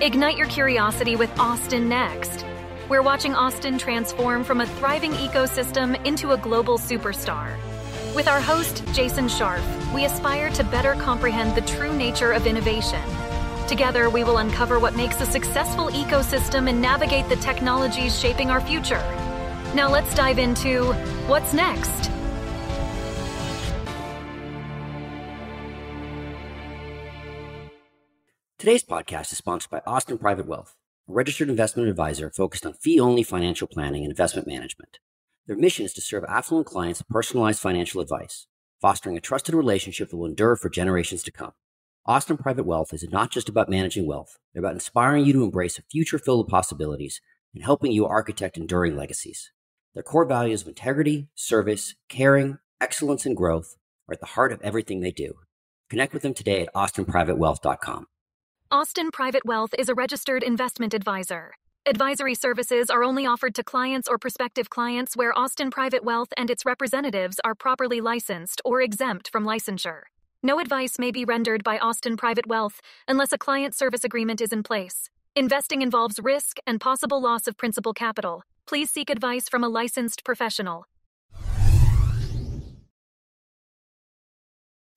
Ignite your curiosity with Austin Next. We're watching Austin transform from a thriving ecosystem into a global superstar. With our host, Jason Scharf, we aspire to better comprehend the true nature of innovation. Together, we will uncover what makes a successful ecosystem and navigate the technologies shaping our future. Now let's dive into what's next. Today's podcast is sponsored by Austin Private Wealth, a registered investment advisor focused on fee-only financial planning and investment management. Their mission is to serve affluent clients with personalized financial advice, fostering a trusted relationship that will endure for generations to come. Austin Private Wealth is not just about managing wealth. They're about inspiring you to embrace a future filled with possibilities and helping you architect enduring legacies. Their core values of integrity, service, caring, excellence, and growth are at the heart of everything they do. Connect with them today at austinprivatewealth.com. Austin Private Wealth is a registered investment advisor. Advisory services are only offered to clients or prospective clients where Austin Private Wealth and its representatives are properly licensed or exempt from licensure. No advice may be rendered by Austin Private Wealth unless a client service agreement is in place. Investing involves risk and possible loss of principal capital. Please seek advice from a licensed professional.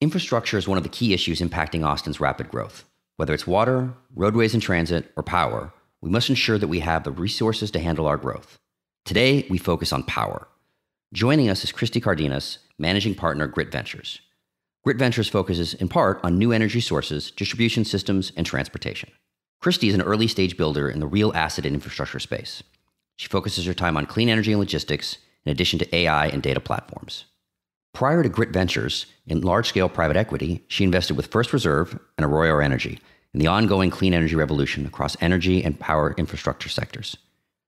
Infrastructure is one of the key issues impacting Austin's rapid growth. Whether it's water, roadways and transit, or power, we must ensure that we have the resources to handle our growth. Today, we focus on power. Joining us is Christy Cardenas, Managing Partner, Grit Ventures. Grit Ventures focuses in part on new energy sources, distribution systems, and transportation. Christy is an early-stage builder in the real asset and infrastructure space. She focuses her time on clean energy and logistics, in addition to AI and data platforms. Prior to Grit Ventures, in large-scale private equity, she invested with First Reserve and Arroyo Energy in the ongoing clean energy revolution across energy and power infrastructure sectors.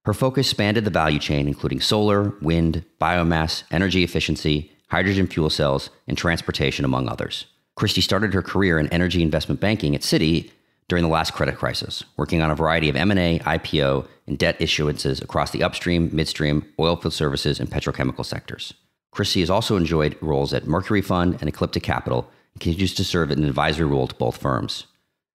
Her focus spanned the value chain, including solar, wind, biomass, energy efficiency, hydrogen fuel cells, and transportation, among others. Christy started her career in energy investment banking at Citi during the last credit crisis, working on a variety of M&A, IPO, and debt issuances across the upstream, midstream, oilfield services, and petrochemical sectors. Christy has also enjoyed roles at Mercury Fund and Ecliptic Capital and continues to serve in an advisory role to both firms.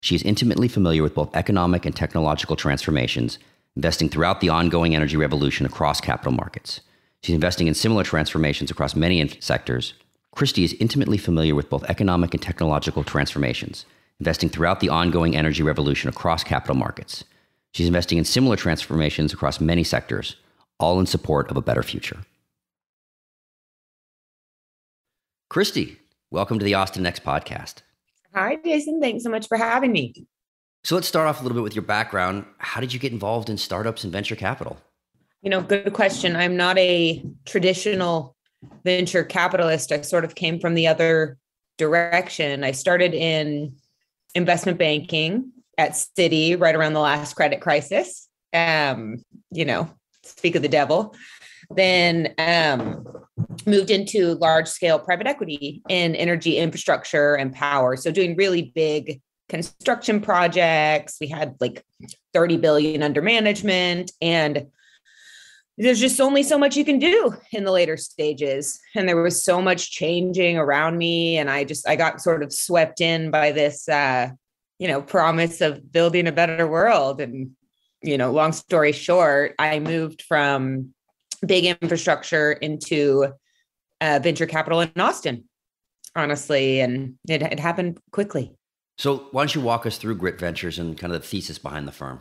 She is intimately familiar with both economic and technological transformations, investing throughout the ongoing energy revolution across capital markets. She's investing in similar transformations across many sectors. Christy is intimately familiar with both economic and technological transformations, investing throughout the ongoing energy revolution across capital markets. She's investing in similar transformations across many sectors, all in support of a better future. Christy, welcome to the Austin Next podcast. Hi, Jason. Thanks so much for having me. So let's start off a little bit with your background. How did you get involved in startups and venture capital? Good question. I'm not a traditional venture capitalist. I sort of came from the other direction. I started in investment banking at Citi right around the last credit crisis. Speak of the devil. Then moved into large scale private equity in energy infrastructure and power. So doing really big construction projects. We had like 30 billion under management, and there's just only so much you can do in the later stages. And there was so much changing around me. And I got sort of swept in by this, promise of building a better world. And, long story short, I moved from big infrastructure into venture capital in Austin, honestly. And it happened quickly. So why don't you walk us through Grit Ventures and kind of the thesis behind the firm?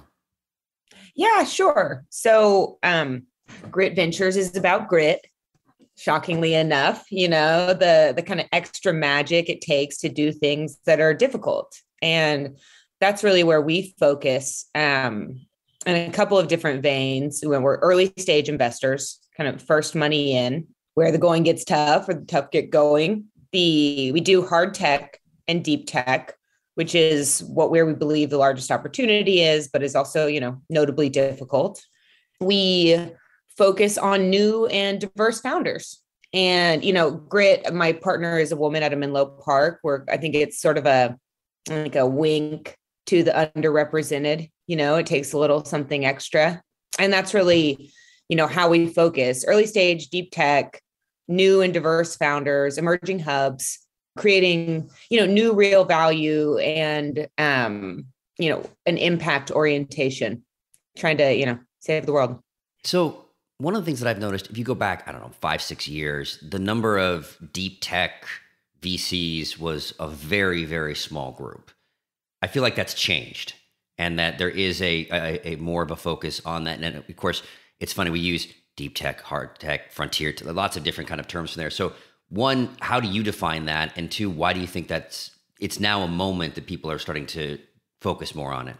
Yeah, sure. So, Grit Ventures is about grit, shockingly enough, the kind of extra magic it takes to do things that are difficult. And that's really where we focus in a couple of different veins. When we're early stage investors, kind of first money in, where the going gets tough or the tough get going. We do hard tech and deep tech, which is where we believe the largest opportunity is, but is also, notably difficult. We focus on new and diverse founders. And, Grit, my partner is a woman at a Menlo Park, where I think it's sort of a wink to the underrepresented, it takes a little something extra. And that's really, how we focus: early stage, deep tech, new and diverse founders, emerging hubs, creating, new real value and an impact orientation, trying to, save the world. So one of the things that I've noticed, if you go back, I don't know, 5-6 years, the number of deep tech VCs was a very, very small group. I feel like that's changed, and that there is a more of a focus on that. And of course, it's funny, we use deep tech, hard tech, frontier, lots of different kind of terms from there. So one, how do you define that? And two, why do you think it's now a moment that people are starting to focus more on it?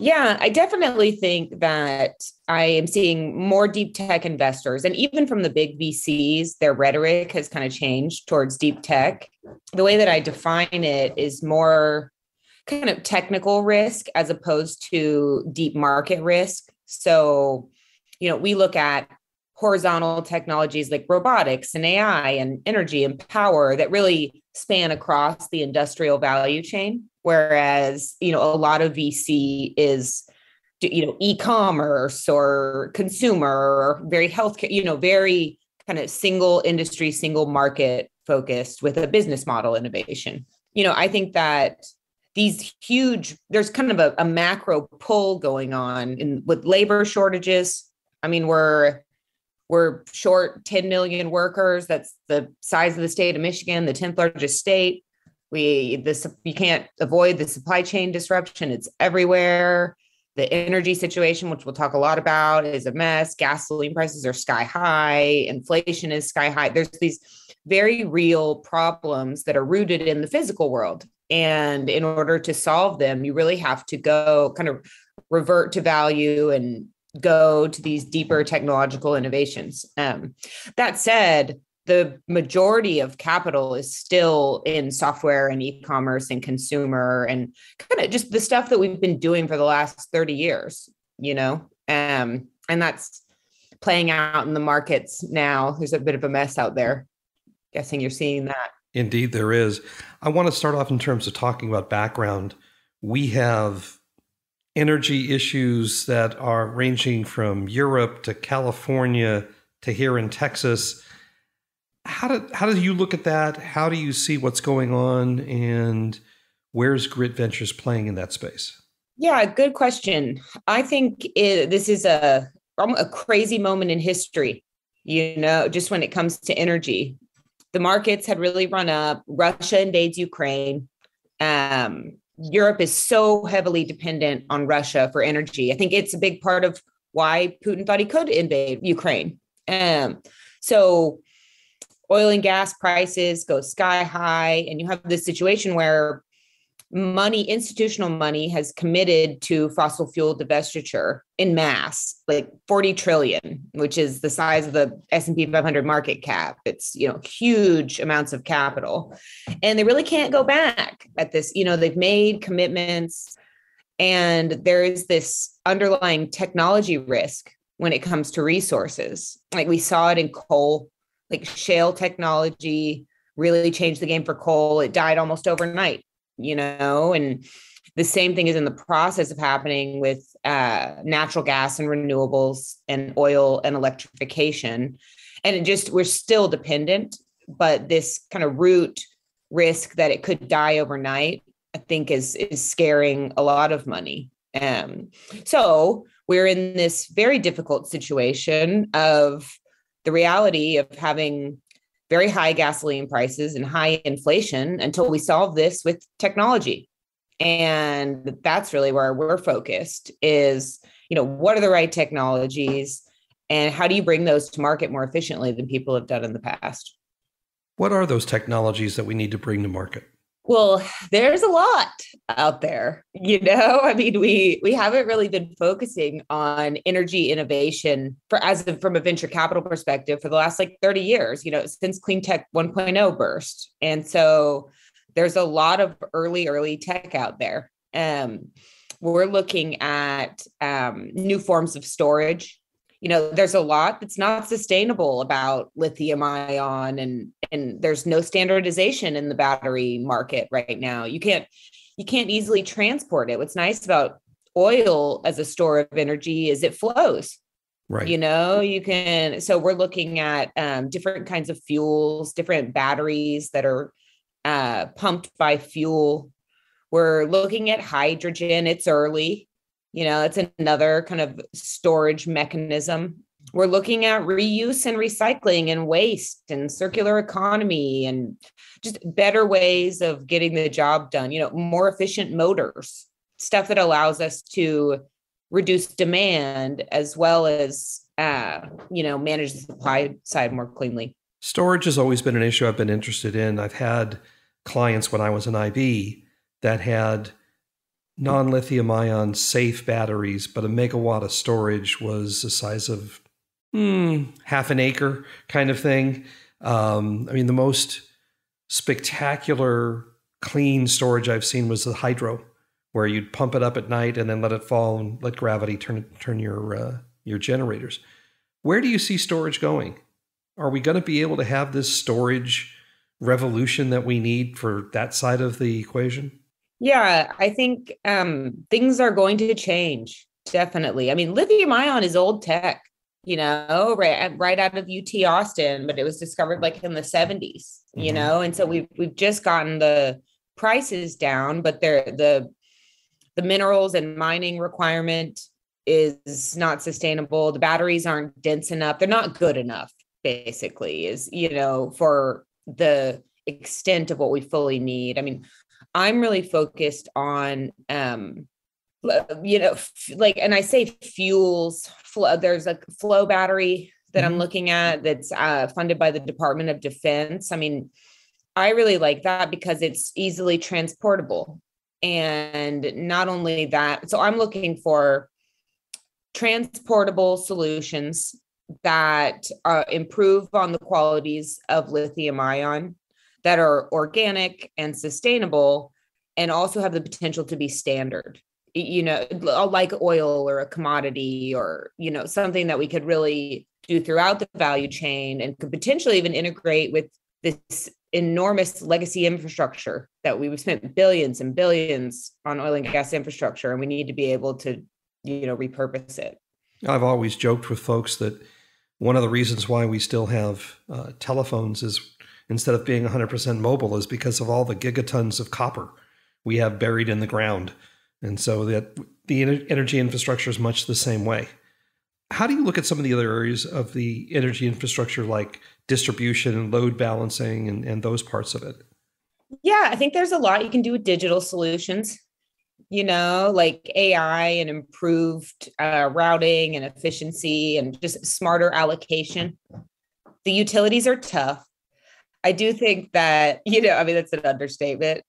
Yeah, I definitely think that I am seeing more deep tech investors, and even from the big VCs, their rhetoric has kind of changed towards deep tech. The way that I define it is more kind of technical risk as opposed to deep market risk. So, we look at horizontal technologies like robotics and AI and energy and power that really span across the industrial value chain. Whereas, a lot of VC is, e-commerce or consumer or very healthcare, very kind of single industry, single market focused with a business model innovation. I think that there's kind of a macro pull going on with labor shortages. I mean, we're short 10 million workers. That's the size of the state of Michigan, the 10th largest state. You can't avoid the supply chain disruption. It's everywhere. The energy situation, which we'll talk a lot about, is a mess. Gasoline prices are sky high. Inflation is sky high. There's these very real problems that are rooted in the physical world. And in order to solve them, you really have to go kind of revert to value and go to these deeper technological innovations. That said, the majority of capital is still in software and e-commerce and consumer and kind of just the stuff that we've been doing for the last 30 years, and that's playing out in the markets now. There's a bit of a mess out there. Guessing you're seeing that. Indeed, there is. I want to start off in terms of talking about background. We have energy issues that are ranging from Europe to California to here in Texas. How do you look at that? How do you see what's going on, and where's Grit Ventures playing in that space? Yeah, good question. I think this is a crazy moment in history, just when it comes to energy. The markets had really run up. Russia invades Ukraine. Europe is so heavily dependent on Russia for energy. I think it's a big part of why Putin thought he could invade Ukraine. So oil and gas prices go sky high, and you have this situation where institutional money has committed to fossil fuel divestiture in mass, like 40 trillion, which is the size of the S&P 500 market cap. It's, huge amounts of capital, and they really can't go back at this. They've made commitments, and there is this underlying technology risk when it comes to resources. Like we saw it in coal, like shale technology really changed the game for coal. It died almost overnight. And the same thing is in the process of happening with natural gas and renewables and oil and electrification. And we're still dependent, but this kind of root risk that it could die overnight, I think is scaring a lot of money. So we're in this very difficult situation of the reality of having very high gasoline prices and high inflation until we solve this with technology. And that's really where we're focused is, what are the right technologies and how do you bring those to market more efficiently than people have done in the past? What are those technologies that we need to bring to market? Well, there's a lot out there, I mean, we haven't really been focusing on energy innovation from a venture capital perspective for the last 30 years, since Clean Tech 1.0 burst. And so there's a lot of early tech out there. We're looking at new forms of storage. There's a lot that's not sustainable about lithium ion and there's no standardization in the battery market right now. You can't easily transport it. What's nice about oil as a store of energy is it flows. Right. So we're looking at different kinds of fuels, different batteries that are pumped by fuel. We're looking at hydrogen. It's early. It's another kind of storage mechanism. We're looking at reuse and recycling and waste and circular economy and just better ways of getting the job done, more efficient motors, stuff that allows us to reduce demand as well as, manage the supply side more cleanly. Storage has always been an issue I've been interested in. I've had clients when I was an IB that had non-lithium ion safe batteries, but a megawatt of storage was the size of half an acre kind of thing. The most spectacular clean storage I've seen was the hydro, where you'd pump it up at night and then let it fall and let gravity turn your generators. Where do you see storage going? Are we going to be able to have this storage revolution that we need for that side of the equation? Yeah, I think things are going to change. Definitely. Lithium ion is old tech, right out of UT Austin, but it was discovered like in the 70s, and so we've just gotten the prices down, but the minerals and mining requirement is not sustainable. The batteries aren't dense enough. They're not good enough, basically, for the extent of what we fully need. I'm really focused on, and I say fuels, there's a flow battery that I'm looking at that's funded by the Department of Defense. I really like that because it's easily transportable. And not only that, so I'm looking for transportable solutions that improve on the qualities of lithium ion, that are organic and sustainable, and also have the potential to be standard, like oil or a commodity, or, something that we could really do throughout the value chain and could potentially even integrate with this enormous legacy infrastructure that we've spent billions and billions on oil and gas infrastructure, and we need to be able to, repurpose it. I've always joked with folks that one of the reasons why we still have telephones is, instead of being 100% mobile, is because of all the gigatons of copper we have buried in the ground. And so that the energy infrastructure is much the same way. How do you look at some of the other areas of the energy infrastructure, like distribution and load balancing and those parts of it? Yeah, I think there's a lot you can do with digital solutions, like AI and improved routing and efficiency and just smarter allocation. The utilities are tough. I do think that, that's an understatement.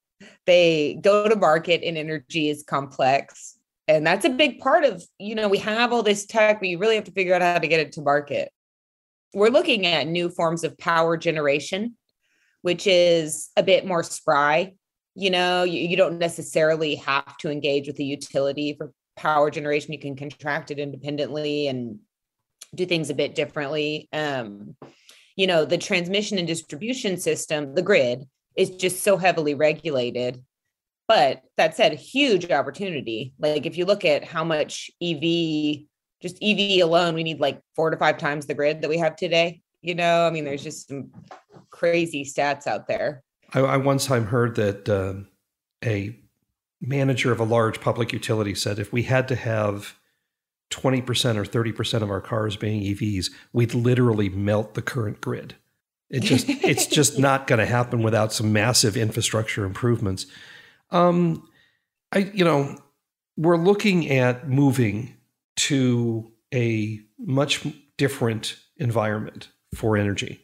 They go to market and energy is complex. And that's a big part of, we have all this tech, but you really have to figure out how to get it to market. We're looking at new forms of power generation, which is a bit more spry. You don't necessarily have to engage with the utility for power generation. You can contract it independently and do things a bit differently. The transmission and distribution system, the grid, is just so heavily regulated. But that said, huge opportunity. Like if you look at how much just EV alone, we need like 4 to 5 times the grid that we have today. There's just some crazy stats out there. I once time heard that a manager of a large public utility said if we had to have 20% or 30% of our cars being EVs, we'd literally melt the current grid. It's just not going to happen without some massive infrastructure improvements. We're looking at moving to a much different environment for energy.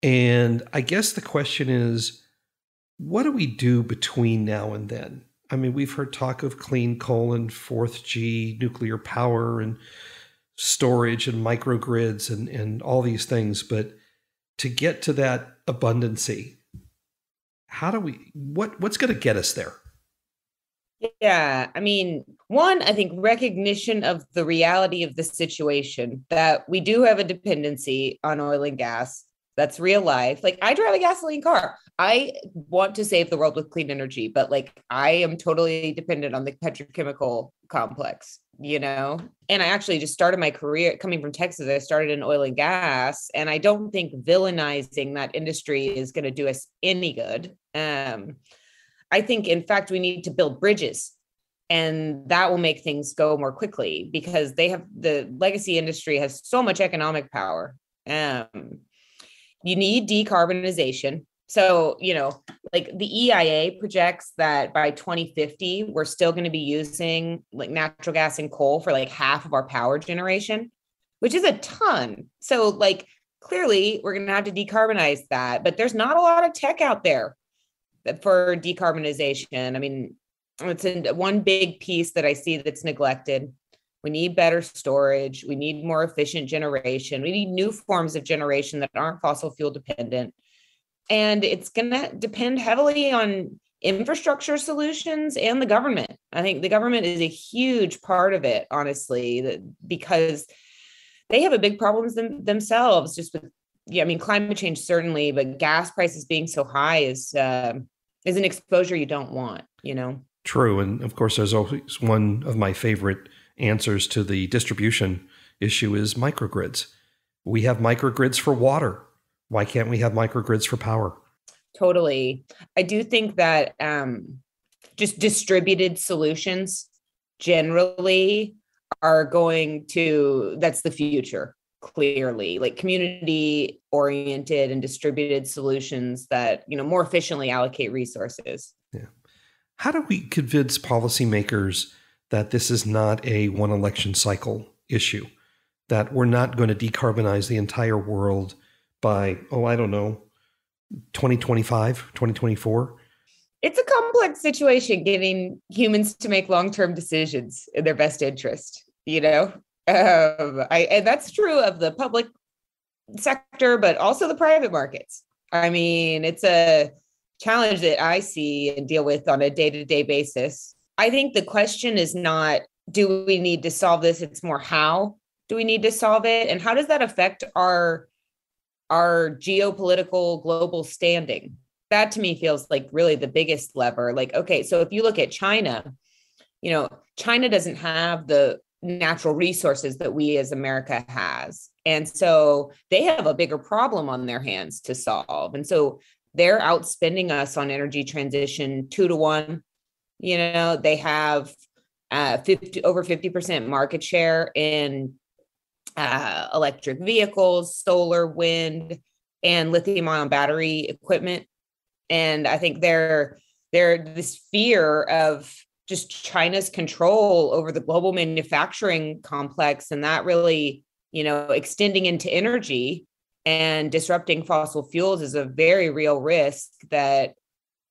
And I guess the question is, what do we do between now and then? We've heard talk of clean coal and 4th G nuclear power and storage and microgrids and all these things. But to get to that abundancy, what's going to get us there? Yeah. One, I think recognition of the reality of the situation, that we do have a dependency on oil and gas. That's real life. Like I drive a gasoline car. I want to save the world with clean energy, but I am totally dependent on the petrochemical complex, And I actually just started my career coming from Texas. I started in oil and gas, and I don't think villainizing that industry is going to do us any good. I think, in fact, we need to build bridges, and that will make things go more quickly because the legacy industry has so much economic power. You need decarbonization. So, like the EIA projects that by 2050, we're still going to be using like natural gas and coal for like half of our power generation, which is a ton. So like clearly we're going to have to decarbonize that, but there's not a lot of tech out there for decarbonization. I mean, it's one big piece that I see that's neglected. We need better storage. We need more efficient generation. We need new forms of generation that aren't fossil fuel dependent. And it's going to depend heavily on infrastructure solutions and the government. I think the government is a huge part of it, honestly, because they have a big problems themselves just with, climate change, certainly, but gas prices being so high is an exposure you don't want, True. And of course, there's always one of my favorite answers to the distribution issue is microgrids. We have microgrids for water. Why can't we have microgrids for power? Totally. I do think that just distributed solutions generally are that's the future, clearly, like community oriented and distributed solutions that, more efficiently allocate resources. Yeah. How do we convince policymakers that this is not a one election cycle issue, that we're not going to decarbonize the entire world by, 2025, 2024? It's a complex situation getting humans to make long-term decisions in their best interest, and that's true of the public sector, but also the private markets. I mean, it's a challenge that I see and deal with on a day-to-day basis. I think the question is not, do we need to solve this? It's more, how do we need to solve it? And how does that affect our geopolitical global standing? That to me feels like really the biggest lever. Like, okay, so if you look at China, China doesn't have the natural resources that we as America has. And so they have a bigger problem on their hands to solve. And so they're outspending us on energy transition 2-to-1. They have over 50% market share in electric vehicles, solar, wind, and lithium-ion battery equipment. And I think they're this fear of just China's control over the global manufacturing complex, and that really, extending into energy and disrupting fossil fuels is a very real risk that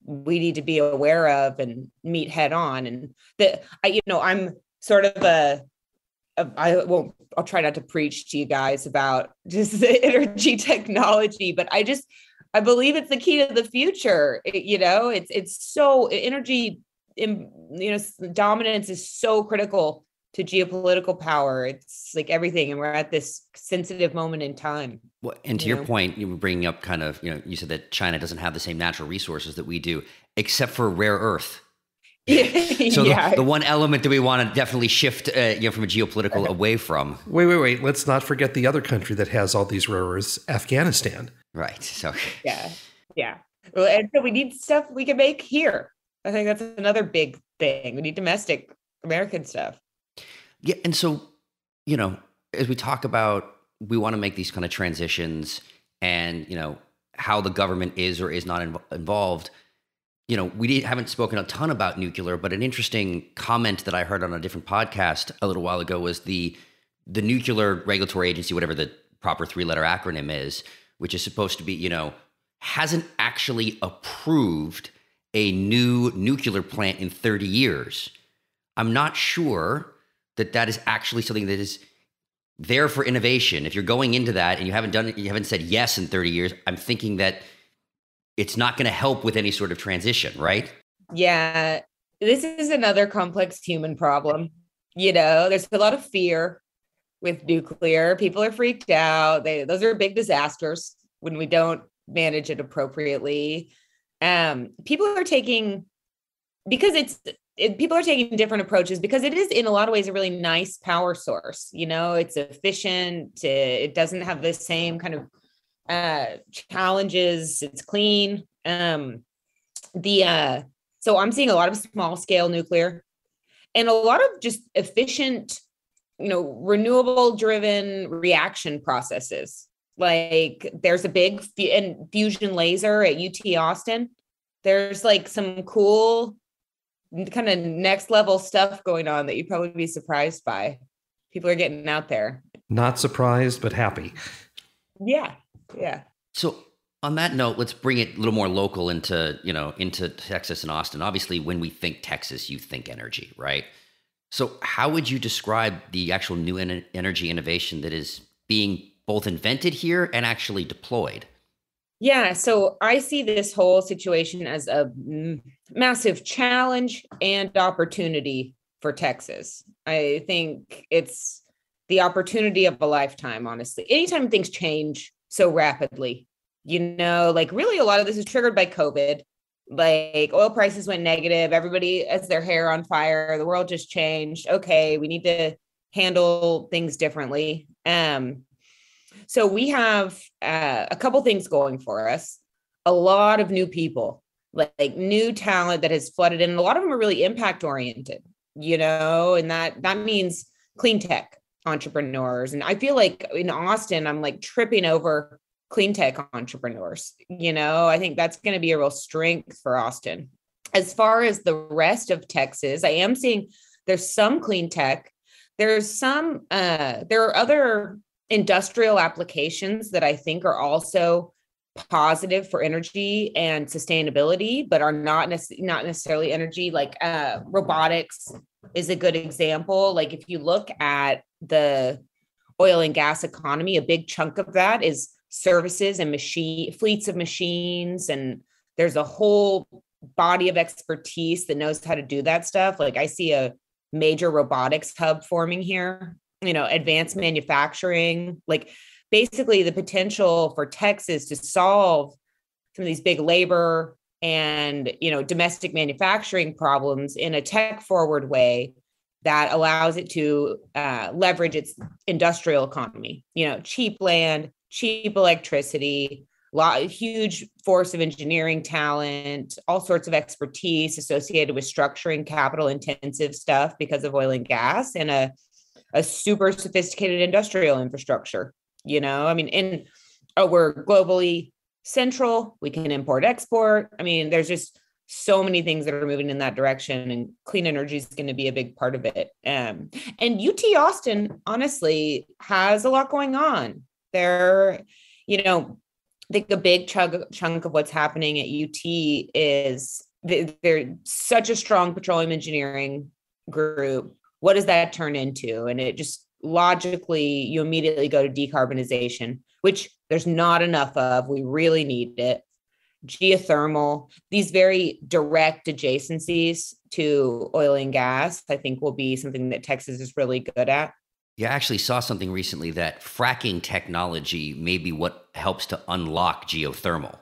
we need to be aware of and meet head on. And I'm sort of I'll try not to preach to you guys about just the energy technology, but I believe it's the key to the future. It's so energy, dominance is so critical to geopolitical power. It's like everything. And we're at this sensitive moment in time. Well, and to your point, you were bringing up kind of, you said that China doesn't have the same natural resources that we do, except for rare earth. So the one element that we want to definitely shift, from a geopolitical away from. Wait. Let's not forget the other country that has all these rare earths, Afghanistan. Right. So yeah. Well, and so we need stuff we can make here. I think that's another big thing. We need domestic American stuff. Yeah. And so, as we talk about, we want to make these kind of transitions and, how the government is or is not involved. We haven't spoken a ton about nuclear, but an interesting comment that I heard on a different podcast a little while ago was the Nuclear Regulatory Agency, whatever the proper 3-letter acronym is, which is supposed to be, hasn't actually approved a new nuclear plant in 30 years. I'm not sure that is actually something that is there for innovation. If you're going into that and you haven't said yes in 30 years, I'm thinking that it's not going to help with any sort of transition, right? Yeah, this is another complex human problem. There's a lot of fear with nuclear. People are freaked out. Those are big disasters when we don't manage it appropriately. People are taking different approaches because it is in a lot of ways a really nice power source. It's efficient. It doesn't have the same kind of challenges. It's clean. So I'm seeing a lot of small scale nuclear and a lot of just efficient, renewable driven reaction processes. Like there's a big fusion laser at UT Austin. There's like some cool kind of next level stuff going on that you'd probably be surprised by. People are getting out there. Not surprised, but happy. Yeah. Yeah. So on that note, let's bring it a little more local into Texas and Austin. Obviously, when we think Texas, you think energy, right? So how would you describe the actual new energy innovation that is being both invented here and actually deployed? Yeah, so I see this whole situation as a massive challenge and opportunity for Texas. I think it's the opportunity of a lifetime, honestly. Anytime things change so rapidly, like really a lot of this is triggered by COVID. Like oil prices went negative, everybody has their hair on fire, the world just changed. Okay, we need to handle things differently. So we have a couple things going for us. A lot of new people, like new talent that has flooded in. And a lot of them are really impact oriented, and that means clean tech entrepreneurs. And I feel like in Austin, I'm like tripping over clean tech entrepreneurs. I think that's going to be a real strength for Austin. As far as the rest of Texas, I am seeing there's some clean tech. There's some, there are other industrial applications that I think are also positive for energy and sustainability, but are not necessarily energy. Like robotics is a good example. Like if you look at the oil and gas economy, a big chunk of that is services and fleets of machines. And there's a whole body of expertise that knows how to do that stuff. Like I see a major robotics hub forming here, advanced manufacturing, like basically the potential for Texas to solve some of these big labor and, domestic manufacturing problems in a tech forward way that allows it to leverage its industrial economy, cheap land, cheap electricity, huge force of engineering talent, all sorts of expertise associated with structuring capital intensive stuff because of oil and gas, and a super sophisticated industrial infrastructure. We're globally central. We can import, export. There's just so many things that are moving in that direction, and clean energy is going to be a big part of it. And UT Austin, honestly, has a lot going on. There, I think a big chunk of what's happening at UT is they're such a strong petroleum engineering group. What does that turn into? And it just logically, you immediately go to decarbonization, which there's not enough of. We really need it. Geothermal, these very direct adjacencies to oil and gas, I think will be something that Texas is really good at. Yeah, I actually saw something recently that fracking technology may be what helps to unlock geothermal.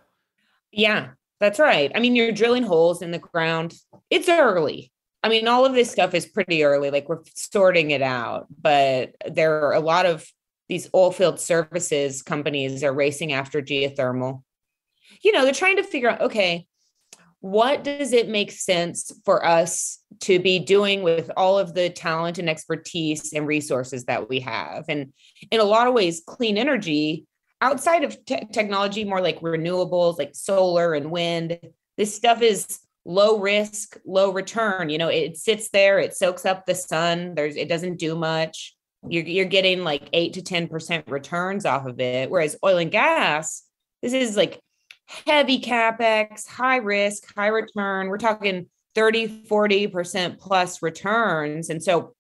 Yeah, that's right. You're drilling holes in the ground. It's early. All of this stuff is pretty early, like we're sorting it out, but there are a lot of these oil field services companies are racing after geothermal. They're trying to figure out, okay, what does it make sense for us to be doing with all of the talent and expertise and resources that we have? And in a lot of ways, clean energy outside of technology, more like renewables, like solar and wind, this stuff is low risk, low return. It sits there, it soaks up the sun. It doesn't do much. You're getting like 8 to 10% returns off of it. Whereas oil and gas, this is like heavy CapEx, high risk, high return. We're talking 30, 40% plus returns. And so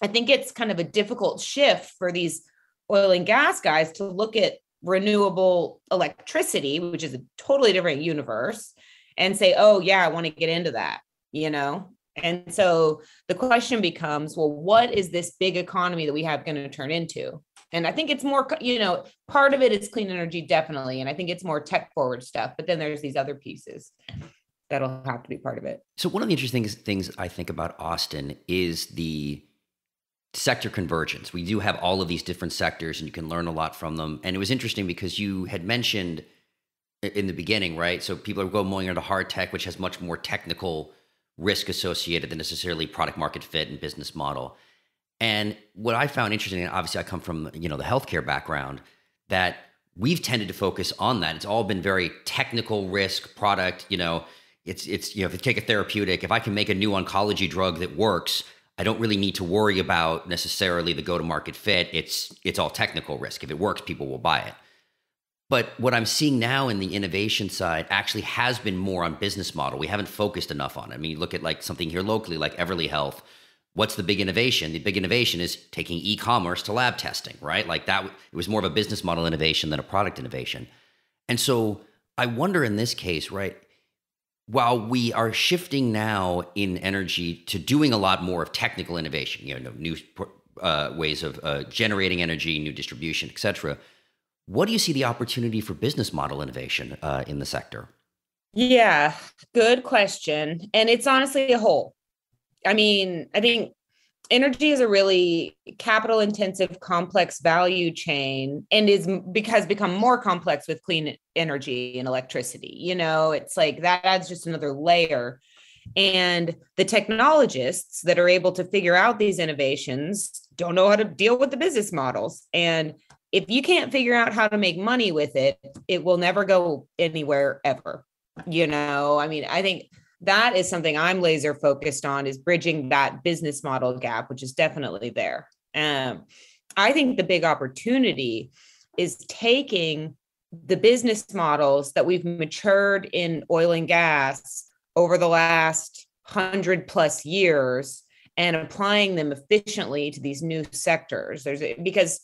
I think it's kind of a difficult shift for these oil and gas guys to look at renewable electricity, which is a totally different universe, and say, oh yeah, I want to get into that, And so the question becomes, well, what is this big economy that we have going to turn into? And I think it's more, part of it is clean energy, definitely. And I think it's more tech forward stuff, but then there's these other pieces that'll have to be part of it. So one of the interesting things I think about Austin is the sector convergence. We do have all of these different sectors and you can learn a lot from them. And it was interesting because you had mentioned in the beginning, right? So people are going more into hard tech, which has much more technical risk associated than necessarily product market fit and business model. And what I found interesting, and obviously I come from, the healthcare background, that we've tended to focus on that. It's all been very technical risk product. It's if you take a therapeutic, if I can make a new oncology drug that works, I don't really need to worry about necessarily the go-to-market fit. It's all technical risk. If it works, people will buy it. But what I'm seeing now in the innovation side actually has been more on business model. We haven't focused enough on it. I mean, you look at like something here locally, like Everly Health. What's the big innovation? The big innovation is taking e-commerce to lab testing, right? Like that, it was more of a business model innovation than a product innovation. And so I wonder in this case, right, while we are shifting now in energy to doing a lot more of technical innovation, new ways of generating energy, new distribution, et cetera, what do you see the opportunity for business model innovation in the sector? Yeah, good question. And it's honestly a whole. I mean, I think energy is a really capital intensive, complex value chain and has become more complex with clean energy and electricity. It's like that adds just another layer. And the technologists that are able to figure out these innovations don't know how to deal with the business models. And if you can't figure out how to make money with it, it will never go anywhere ever. I think that is something I'm laser focused on, is bridging that business model gap, which is definitely there. I think the big opportunity is taking the business models that we've matured in oil and gas over the last 100+ years and applying them efficiently to these new sectors. Because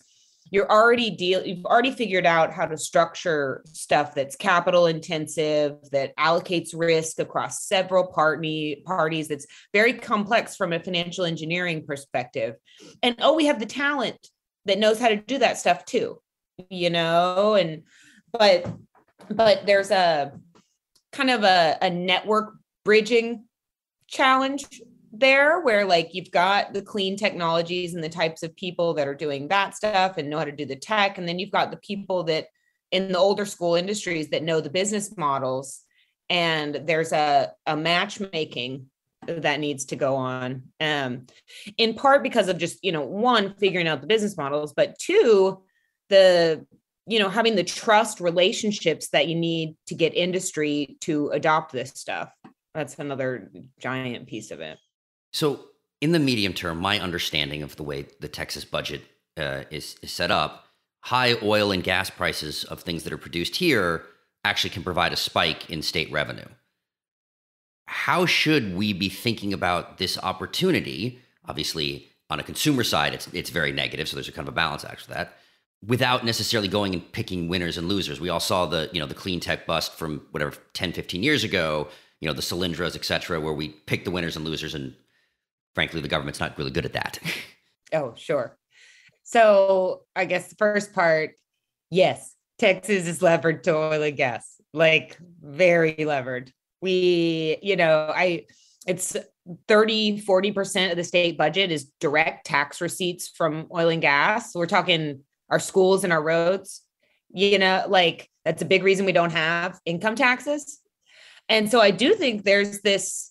you've already figured out how to structure stuff that's capital intensive, that allocates risk across several parties, that's very complex from a financial engineering perspective. And we have the talent that knows how to do that stuff too, but there's a kind of a network bridging challenge there, where like you've got the clean technologies and the types of people that are doing that stuff and know how to do the tech. And then you've got the people that in the older school industries that know the business models. And there's a matchmaking that needs to go on, in part because of just, one, figuring out the business models, but two, having the trust relationships that you need to get industry to adopt this stuff. That's another giant piece of it. So in the medium term, my understanding of the way the Texas budget is set up, high oil and gas prices of things that are produced here actually can provide a spike in state revenue. How should we be thinking about this opportunity? Obviously, on a consumer side, it's very negative, so there's a kind of a balance act for that, without necessarily going and picking winners and losers. We all saw the clean tech bust from whatever 10, 15 years ago, the Solyndras, et cetera, where we pick the winners and losers, and frankly, the government's not really good at that. Oh, sure. So I guess the first part, yes, Texas is levered to oil and gas, like very levered. It's 30-40% of the state budget is direct tax receipts from oil and gas. So we're talking our schools and our roads, that's a big reason we don't have income taxes. And so I do think there's this,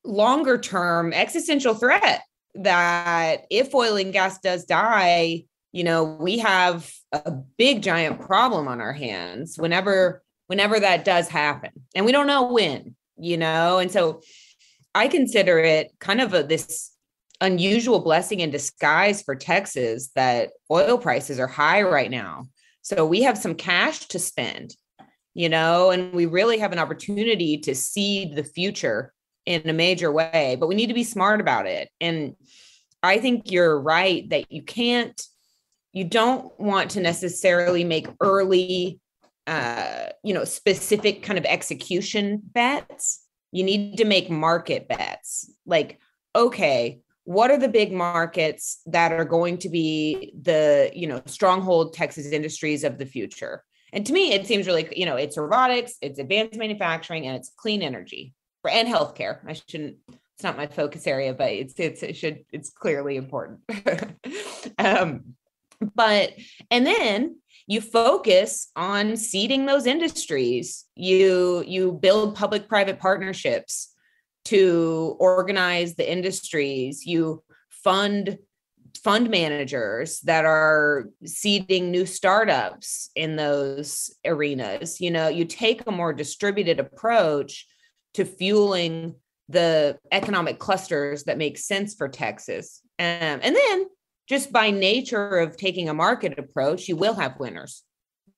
longer term existential threat that if oil and gas does die, we have a big giant problem on our hands whenever that does happen. And we don't know when, and so I consider it kind of this unusual blessing in disguise for Texas that oil prices are high right now. So we have some cash to spend, and we really have an opportunity to seed the future in a major way, but we need to be smart about it. And I think you're right that you don't want to necessarily make early, specific kind of execution bets. You need to make market bets. Like, okay, what are the big markets that are going to be the, stronghold Texas industries of the future? And to me, it seems really, it's robotics, it's advanced manufacturing, and it's clean energy and healthcare. It's not my focus area, but it's clearly important. And then you focus on seeding those industries. You build public-private partnerships to organize the industries. You fund managers that are seeding new startups in those arenas. You take a more distributed approach to fueling the economic clusters that make sense for Texas. And then just by nature of taking a market approach, you will have winners,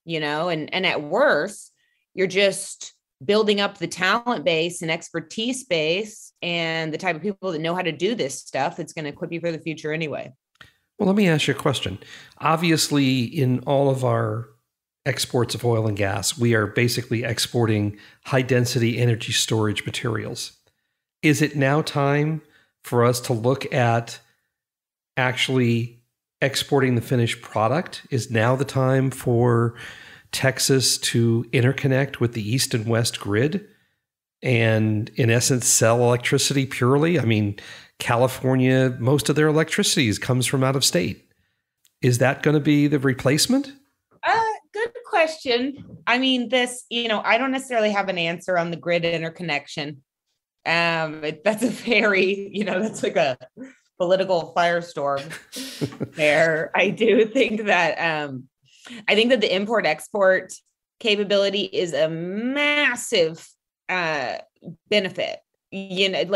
and at worst, you're just building up the talent base and expertise base and the type of people that know how to do this stuff that's going to equip you for the future anyway. Well, let me ask you a question. Obviously, in all of our exports of oil and gas, we are basically exporting high-density energy storage materials. Is it now time for us to look at actually exporting the finished product? Is now the time for Texas to interconnect with the East and West grid and, in essence, sell electricity purely? I mean, California, most of their electricity comes from out of state. Is that going to be the replacement? Good question. I mean, I don't necessarily have an answer on the grid interconnection. That's a very, that's like a political firestorm there. I do think that, the import-export capability is a massive benefit. We're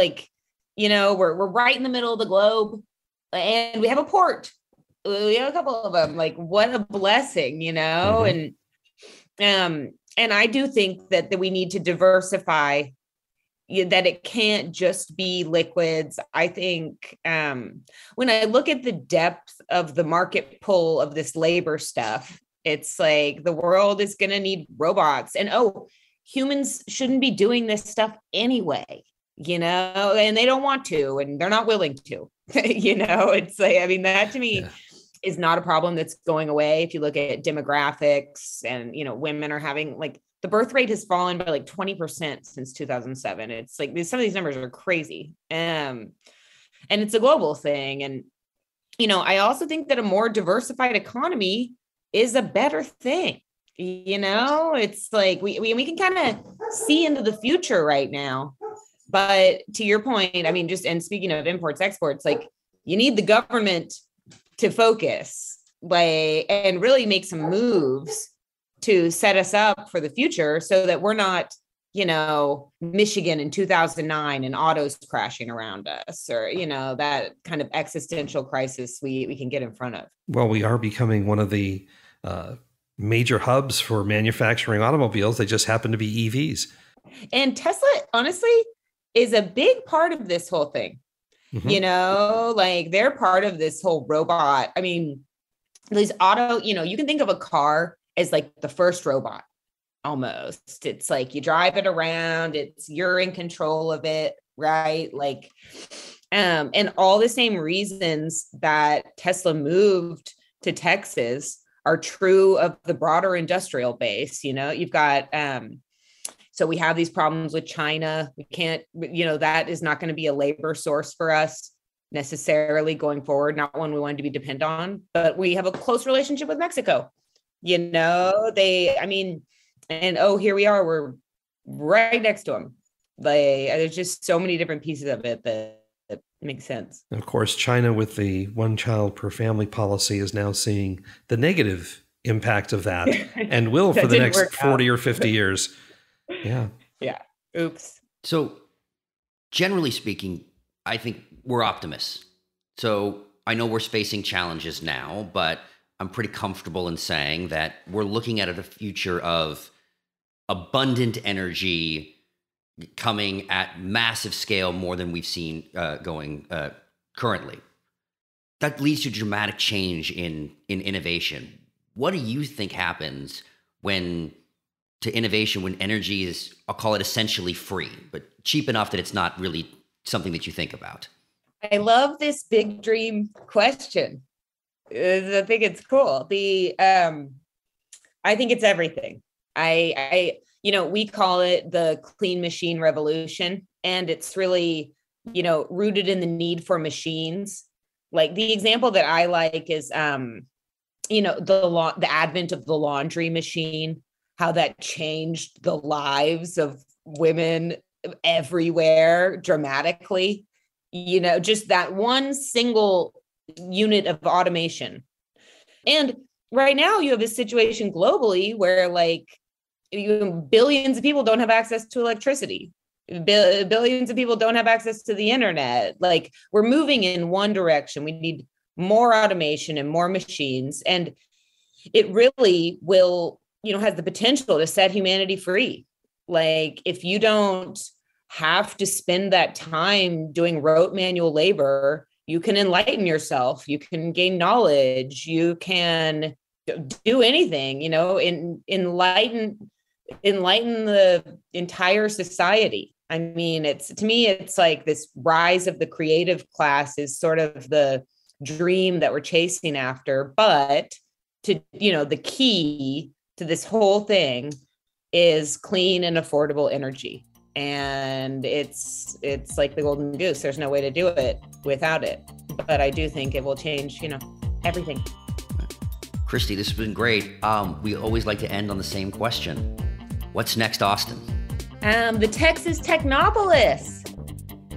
right in the middle of the globe and we have a port. We have a couple of them. Like, what a blessing, Mm-hmm. And I do think that we need to diversify, that it can't just be liquids. I think when I look at the depth of the market pull of this labor stuff, it's like the world is going to need robots, and humans shouldn't be doing this stuff anyway. And they don't want to, and they're not willing to, it's like, I mean, that to me is not a problem that's going away. If you look at demographics and, women are having the birth rate has fallen by 20% since 2007. It's like some of these numbers are crazy. And it's a global thing. And, I also think that a more diversified economy is a better thing. It's like we can kind of see into the future right now. But to your point, I mean, and speaking of imports, exports, you need the government to focus and really make some moves to set us up for the future so that we're not, Michigan in 2009 and autos crashing around us, or, that kind of existential crisis we can get in front of. Well, we are becoming one of the major hubs for manufacturing automobiles. They just happen to be EVs. And Tesla, honestly, is a big part of this whole thing. Mm-hmm. They're part of this whole robot. I mean, these you can think of a car as the first robot almost. It's you drive it around, you're in control of it, right? And all the same reasons that Tesla moved to Texas are true of the broader industrial base. You've got, so we have these problems with China. We can't, that is not going to be a labor source for us necessarily going forward, not one we wanted to be dependent on, but we have a close relationship with Mexico. Here we are, we're right next to them. There's just so many different pieces of it that makes sense. And of course, China with the one child per family policy is now seeing the negative impact of that and will for the next 40 or 50 years. Yeah. Yeah. Oops. So generally speaking, I think we're optimists. So I know we're facing challenges now, but I'm pretty comfortable in saying that we're looking at a future of abundant energy coming at massive scale, more than we've seen going currently. That leads to dramatic change in innovation. What do you think happens when energy is, I'll call it essentially free, but cheap enough that it's not really something that you think about? I love this big dream question. I think it's cool. I think it's everything. We call it the clean machine revolution, and it's really, rooted in the need for machines. The example that I like is, the advent of the laundry machine, how that changed the lives of women everywhere dramatically, just that one single unit of automation. And right now you have a situation globally where billions of people don't have access to electricity. Billions of people don't have access to the internet. We're moving in one direction. We need more automation and more machines. And it really will, has the potential to set humanity free. If you don't have to spend that time doing rote manual labor, you can enlighten yourself, you can gain knowledge, you can do anything, enlighten the entire society. I mean, to me, it's like this rise of the creative class is sort of the dream that we're chasing after. But the key to this whole thing is clean and affordable energy. And it's like the golden goose. There's no way to do it without it. But I do think it will change, everything. Christy, this has been great. We always like to end on the same question. What's next, Austin? The Texas Technopolis,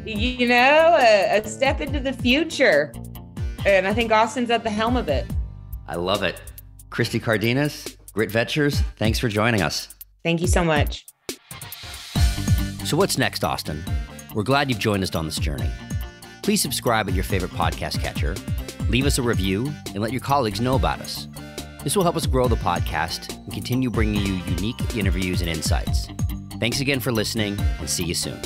a step into the future. And I think Austin's at the helm of it. I love it. Christy Cardenas, Grit Ventures, thanks for joining us. Thank you so much. So what's next, Austin? We're glad you've joined us on this journey. Please subscribe at your favorite podcast catcher, leave us a review, and let your colleagues know about us. This will help us grow the podcast and continue bringing you unique interviews and insights. Thanks again for listening, and see you soon.